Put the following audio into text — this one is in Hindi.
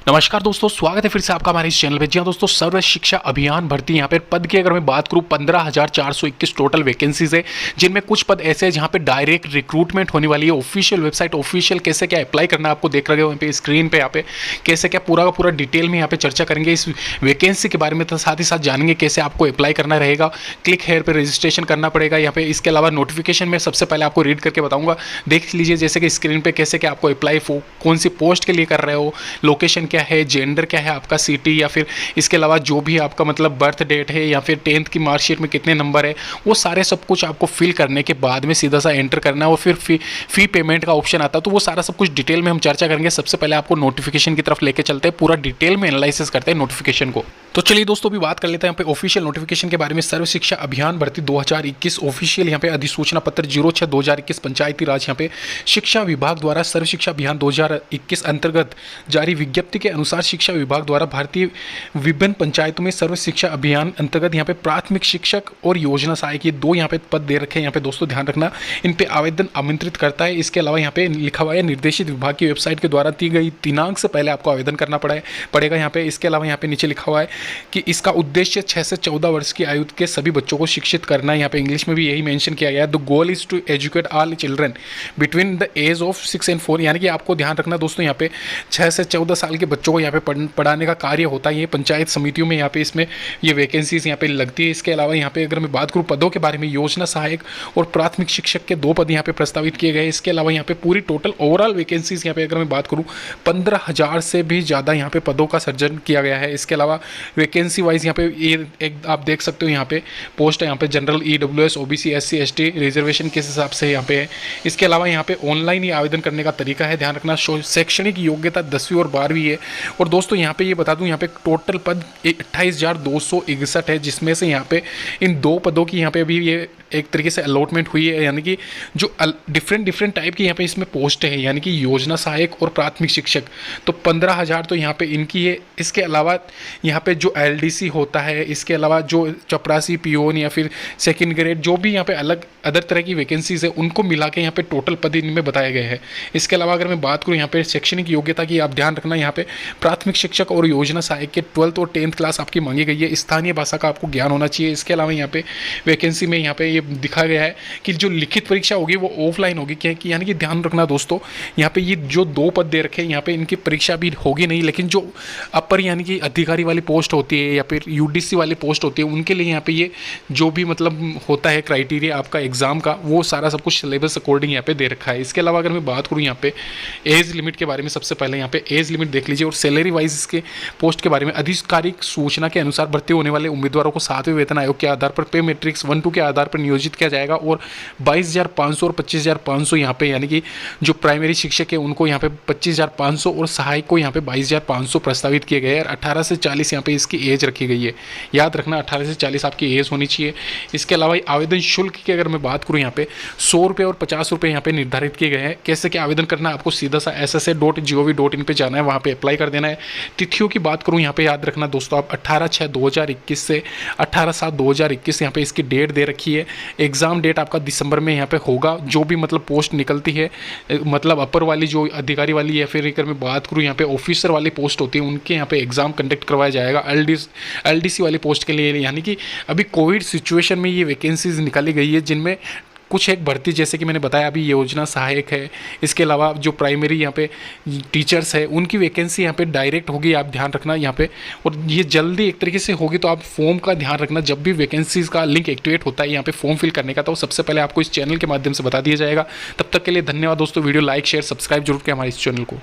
नमस्कार दोस्तों, स्वागत है फिर से आपका हमारे इस चैनल पे। जी हाँ दोस्तों, सर्व शिक्षा अभियान भर्ती यहाँ पे पद की अगर मैं बात करूँ 15,421 टोटल वैकेंसीज है, जिनमें कुछ पद ऐसे हैं जहाँ पे डायरेक्ट रिक्रूटमेंट होने वाली है। ऑफिशियल वेबसाइट, ऑफिशियल कैसे क्या अप्लाई करना है आपको देख रहे हो यहाँ पे स्क्रीन पे। यहाँ पे कैसे क्या पूरा का पूरा डिटेल में यहाँ पे चर्चा करेंगे इस वैकेंसी के बारे में, तो साथ ही साथ जानेंगे कैसे आपको अप्लाई करना रहेगा। क्लिक हेयर पे रजिस्ट्रेशन करना पड़ेगा यहाँ पे। इसके अलावा नोटिफिकेशन में सबसे पहले आपको रीड करके बताऊंगा, देख लीजिए जैसे कि स्क्रीन पे कैसे क्या आपको अप्लाई कौन सी पोस्ट के लिए कर रहे हो, लोकेशन क्या है, जेंडर क्या है आपका, सिटी, या फिर इसके अलावा जो भी आपका मतलब बर्थ डेट है, या फिर 10th की मार्कशीट में कितने नंबर है, वो सारे सब कुछ आपको फिल करने के बाद में सीधा सा एंटर करना है। और फिर फी पेमेंट का ऑप्शन आता है, तो वो सारा सब कुछ डिटेल में हम चर्चा करेंगे। सबसे पहले आपको नोटिफिकेशन की तरफ लेके चलते हैं, पूरा डिटेल में एनालिसिस करते हैं नोटिफिकेशन को। तो चलिए दोस्तों, अभी बात कर लेते हैं यहाँ पे ऑफिशियल नोटिफिकेशन के बारे में। सर्व शिक्षा अभियान भर्ती 2021 ऑफिशियल यहाँ पे अधिसूचना पत्र 06/2021 पंचायती राज यहाँ पे शिक्षा विभाग द्वारा सर्व शिक्षा अभियान 2021 अंतर्गत जारी विज्ञप्ति के अनुसार शिक्षा विभाग द्वारा भारतीय विभिन्न पंचायतों में सर्व शिक्षा अभियान अंतर्गत यहाँ पे प्राथमिक शिक्षक और योजना सहायक, ये दो यहाँ पे पद दे रखे हैं। यहाँ पे दोस्तों ध्यान रखना, इन पे आवेदन आमंत्रित करता है। इसके अलावा यहाँ पे लिखा हुआ है निर्देशित विभाग की वेबसाइट के द्वारा दी गई दिनांक से पहले आपको आवेदन करना पड़ेगा यहाँ पे। इसके अलावा यहाँ पे नीचे लिखा हुआ है कि इसका उद्देश्य 6 से 14 वर्ष की आयु के सभी बच्चों को शिक्षित करना है। यहाँ पे इंग्लिश में भी यही मेंशन किया गया है, the goal is to educate all children between the age of 6 and 4। यानी कि आपको ध्यान रखना दोस्तों, यहाँ पे 6 से 14 साल के बच्चों को यहाँ पे पढ़ाने का कार्य होता है। ये पंचायत समितियों में यहाँ पे इसमें ये वैकेंसीज यहाँ पे लगती है। इसके अलावा यहाँ पे अगर मैं बात करूँ पदों के बारे में, योजना सहायक और प्राथमिक शिक्षक के 2 पद यहाँ पे प्रस्तावित किए गए। इसके अलावा यहाँ पे पूरी टोटल ओवरऑल वैकेंसीज यहाँ पे अगर मैं बात करूँ 15,000 से भी ज़्यादा यहाँ पे पदों का सर्जन किया गया है। इसके अलावा वैकेंसी वाइज यहाँ पे एक आप देख सकते हो यहाँ पे पोस्ट है, यहाँ पे general, EWS, OBC, SC, ST reservation किस हिसाब से यहाँ पे है। इसके अलावा यहाँ पे ऑनलाइन ही आवेदन करने का तरीका है, ध्यान रखना। शैक्षणिक योग्यता 10वीं और 12वीं है। और दोस्तों यहाँ पे ये बता दूँ, यहाँ पे टोटल पद 28,261 है, जिसमें से यहाँ पे इन 2 पदों की यहाँ पे अभी ये एक तरीके से अलॉटमेंट हुई है। यानी कि जो डिफरेंट टाइप की यहाँ पे इसमें पोस्ट है, यानी कि योजना सहायक और प्राथमिक शिक्षक, तो 15,000 तो यहाँ पे इनकी है। इसके अलावा यहाँ पे जो LDC होता है, इसके अलावा जो चपरासी, पियोन या फिर सेकंड ग्रेड, जो भी यहाँ पे अलग अदर तरह की वैकेंसीज है, उनको मिला के यहाँ पे टोटल पद इनमें बताए गए हैं। इसके अलावा अगर मैं बात करूँ यहाँ पे शैक्षणिक योग्यता की, आप ध्यान रखना यहाँ पे प्राथमिक शिक्षक और योजना सहायक के 12th और 10th क्लास आपकी मांगी गई है। स्थानीय भाषा का आपको ज्ञान होना चाहिए। इसके अलावा यहाँ पे वैकेंसी में यहाँ पे ये दिखाया गया है कि जो लिखित परीक्षा होगी वो ऑफलाइन होगी। क्या कि यानी कि ध्यान रखना दोस्तों, यहाँ पे ये जो 2 पद दे रखे हैं, यहाँ पे इनकी परीक्षा भी होगी नहीं, लेकिन जो अपर यानी कि अधिकारी वाली पोस्ट होती है या फिर UDC वाली पोस्ट होती है, उनके लिए यहाँ पे ये जो भी मतलब होता है क्राइटेरिया आपका एग्जाम का, वो सारा सब कुछ सिलेबस अकॉर्डिंग यहाँ पे दे रखा है। इसके अलावा अगर मैं बात करूँ यहाँ पे एज लिमिट के बारे में, सबसे पहले यहाँ पे एज लिमिट देख लीजिए। और सैलरी वाइज इसके पोस्ट के बारे में, आधिकारिक सूचना के अनुसार भर्ती होने वाले उम्मीदवारों को 7वें वेतन आयोग के आधार पर पे मैट्रिक्स 1-2 के आधार पर नियोजित किया जाएगा। और 22,500 और 25,500 यहाँ पे, यानी कि जो प्राइमरी शिक्षक है उनको यहाँ पे 25,500 और सहायक को यहाँ पे 22,500 प्रस्तावित किए गए हैं। 18 से 40 यहाँ पे इसकी एज रखी गई है, याद रखना 18 से 40 आपकी एज होनी चाहिए। इसके अलावा आवेदन शुल्क की अगर मैं बात करूँ, यहाँ पे 100 रुपये और 50 रुपये यहाँ पे निर्धारित किए गए हैं। कैसे क्या आवेदन करना है, आपको सीधा सा ssa.gov.in पे जाना है, वहाँ पे अप्लाई कर देना है। तिथियों की बात करूँ यहाँ पे, याद रखना दोस्तों, आप 18/6/2021 से 18/7/2021 यहाँ पे इसकी डेट दे रखी है। एग्जाम डेट आपका दिसंबर में यहाँ पे होगा। जो भी मतलब पोस्ट निकलती है, मतलब अपर वाली जो अधिकारी वाली, या फिर अगर मैं बात करूँ यहाँ पे ऑफिसर वाली पोस्ट होती है, उनके यहाँ पे एग्जाम कंडक्ट करवाया जाएगा। LDC वाली पोस्ट के लिए, यानी कि अभी कोविड सिचुएशन में ये वैकेंसीज निकाली गई है, जिनमें कुछ एक भर्ती जैसे कि मैंने बताया अभी योजना सहायक है। इसके अलावा जो प्राइमरी यहाँ पे टीचर्स है, उनकी वैकेंसी यहाँ पे डायरेक्ट होगी, आप ध्यान रखना यहाँ पे। और ये जल्दी एक तरीके से होगी, तो आप फॉर्म का ध्यान रखना, जब भी वैकेंसीज का लिंक एक्टिवेट होता है यहाँ पे फॉर्म फिल करने का, तो सबसे पहले आपको इस चैनल के माध्यम से बता दिया जाएगा। तब तक के लिए धन्यवाद दोस्तों। वीडियो लाइक, शेयर, सब्सक्राइब जरूर करें हमारे इस चैनल को।